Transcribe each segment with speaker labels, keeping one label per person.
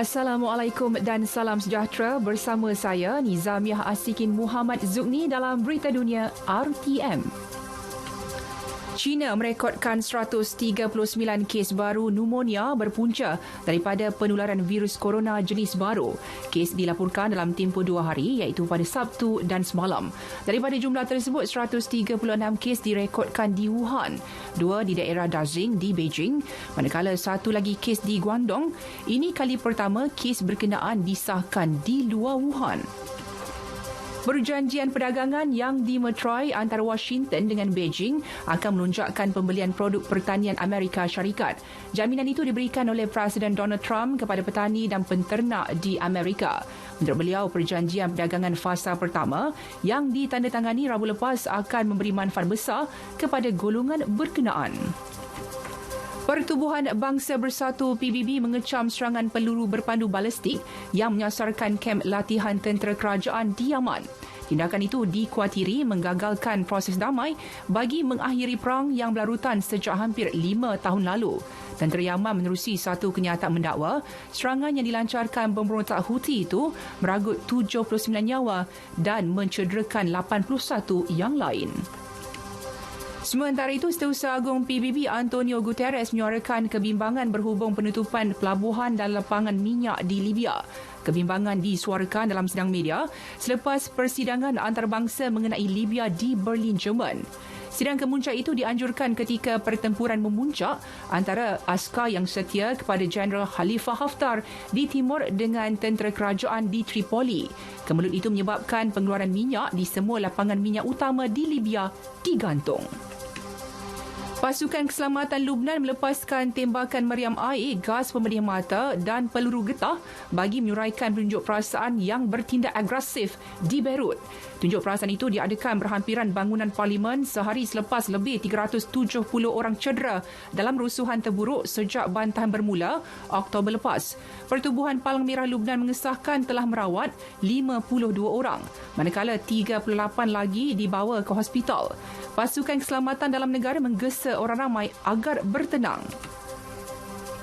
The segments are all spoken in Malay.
Speaker 1: Assalamualaikum dan salam sejahtera bersama saya Nizamiah Asikin Muhammad Zukni dalam Berita Dunia RTM. China merekodkan 139 kes baru pneumonia berpunca daripada penularan virus corona jenis baru. Kes dilaporkan dalam tempoh 2 hari iaitu pada Sabtu dan semalam. Daripada jumlah tersebut, 136 kes direkodkan di Wuhan, 2 di daerah Dazing di Beijing, manakala 1 lagi kes di Guangdong. Ini kali pertama kes berkenaan disahkan di luar Wuhan. Perjanjian perdagangan yang dimeterai antara Washington dengan Beijing akan melonjakkan pembelian produk pertanian Amerika Syarikat. Jaminan itu diberikan oleh Presiden Donald Trump kepada petani dan penternak di Amerika. Menurut beliau, perjanjian perdagangan fasa pertama yang ditandatangani Rabu lepas akan memberi manfaat besar kepada golongan berkenaan. Pertubuhan Bangsa Bersatu PBB mengecam serangan peluru berpandu balistik yang menyasarkan kem latihan tentera kerajaan di Yaman. Tindakan itu dikuatiri menggagalkan proses damai bagi mengakhiri perang yang berlarutan sejak hampir 5 tahun lalu. Tentera Yaman menerusi satu kenyataan mendakwa serangan yang dilancarkan pemberontak Houthi itu meragut 79 nyawa dan mencederakan 81 yang lain. Sementara itu, Setiausaha Agung PBB Antonio Guterres menyuarakan kebimbangan berhubung penutupan pelabuhan dan lapangan minyak di Libya. Kebimbangan disuarakan dalam sidang media selepas persidangan antarabangsa mengenai Libya di Berlin, Jerman. Sidang kemuncak itu dianjurkan ketika pertempuran memuncak antara askar yang setia kepada Jeneral Khalifa Haftar di timur dengan tentera kerajaan di Tripoli. Kemelut itu menyebabkan pengeluaran minyak di semua lapangan minyak utama di Libya digantung. Pasukan Keselamatan Lubnan melepaskan tembakan meriam air, gas pemedih mata dan peluru getah bagi menyuraikan penunjuk perasaan yang bertindak agresif di Beirut. Tunjuk perasaan itu diadakan berhampiran bangunan parlimen sehari selepas lebih 370 orang cedera dalam rusuhan terburuk sejak bantahan bermula Oktober lepas. Pertubuhan Palang Merah Lubnan mengesahkan telah merawat 52 orang, manakala 38 lagi dibawa ke hospital. Pasukan keselamatan dalam negara menggesa orang ramai agar bertenang.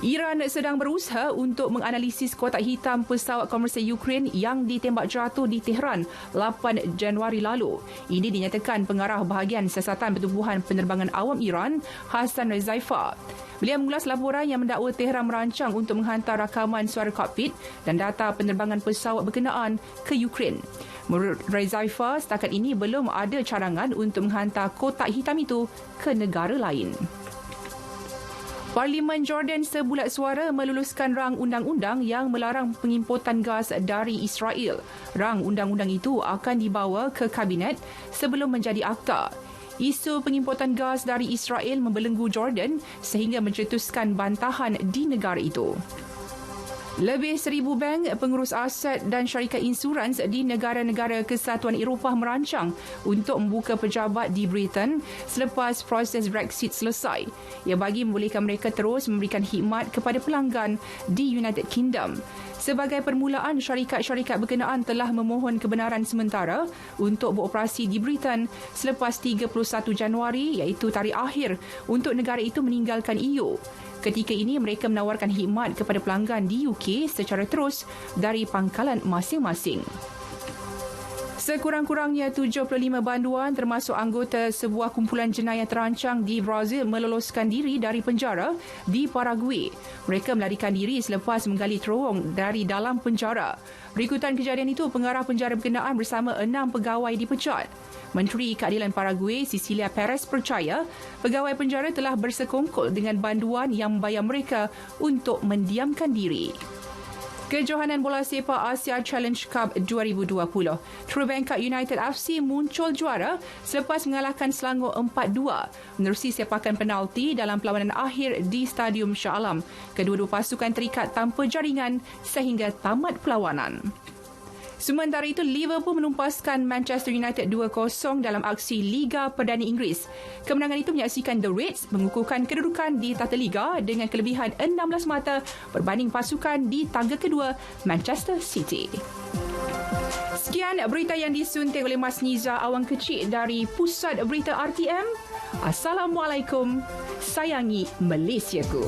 Speaker 1: Iran sedang berusaha untuk menganalisis kotak hitam pesawat komersial Ukraine yang ditembak jatuh di Tehran 8 Januari lalu. Ini dinyatakan pengarah bahagian siasatan pertubuhan penerbangan awam Iran, Hassan Rezaifah. Beliau mengulas laporan yang mendakwa Tehran merancang untuk menghantar rakaman suara kokpit dan data penerbangan pesawat berkenaan ke Ukraine. Menurut Rezaifah, setakat ini belum ada cadangan untuk menghantar kotak hitam itu ke negara lain. Parlimen Jordan sebulat suara meluluskan rang undang-undang yang melarang pengimportan gas dari Israel. Rang undang-undang itu akan dibawa ke Kabinet sebelum menjadi akta. Isu pengimportan gas dari Israel membelenggu Jordan sehingga mencetuskan bantahan di negara itu. Lebih 1,000 bank, pengurus aset dan syarikat insurans di negara-negara Kesatuan Eropah merancang untuk membuka pejabat di Britain selepas proses Brexit selesai. Ia bagi membolehkan mereka terus memberikan khidmat kepada pelanggan di United Kingdom. Sebagai permulaan, syarikat-syarikat berkenaan telah memohon kebenaran sementara untuk beroperasi di Britain selepas 31 Januari iaitu tarikh akhir untuk negara itu meninggalkan EU. Ketika ini, mereka menawarkan khidmat kepada pelanggan di UK secara terus dari pangkalan masing-masing. Sekurang-kurangnya 75 banduan termasuk anggota sebuah kumpulan jenayah terancang di Brazil meloloskan diri dari penjara di Paraguay. Mereka melarikan diri selepas menggali terowong dari dalam penjara. Berikutan kejadian itu, pengarah penjara berkenaan bersama 6 pegawai dipecat. Menteri Keadilan Paraguay, Cecilia Perez, percaya pegawai penjara telah bersekongkol dengan banduan yang membayar mereka untuk mendiamkan diri. Kejohanan bola sepak Asia Challenge Cup 2020. Trubangka United FC muncul juara selepas mengalahkan Selangor 4-2 menerusi sepakan penalti dalam perlawanan akhir di Stadium Shah Alam. Kedua-dua pasukan terikat tanpa jaringan sehingga tamat perlawanan. Sementara itu, Liverpool menumpaskan Manchester United 2-0 dalam aksi Liga Perdana Inggeris. Kemenangan itu menyaksikan The Reds mengukuhkan kedudukan di Tata Liga dengan kelebihan 16 mata berbanding pasukan di tangga kedua Manchester City. Sekian berita yang disunting oleh Mas Niza Awang Kecil dari Pusat Berita RTM. Assalamualaikum. Sayangi Malaysiaku.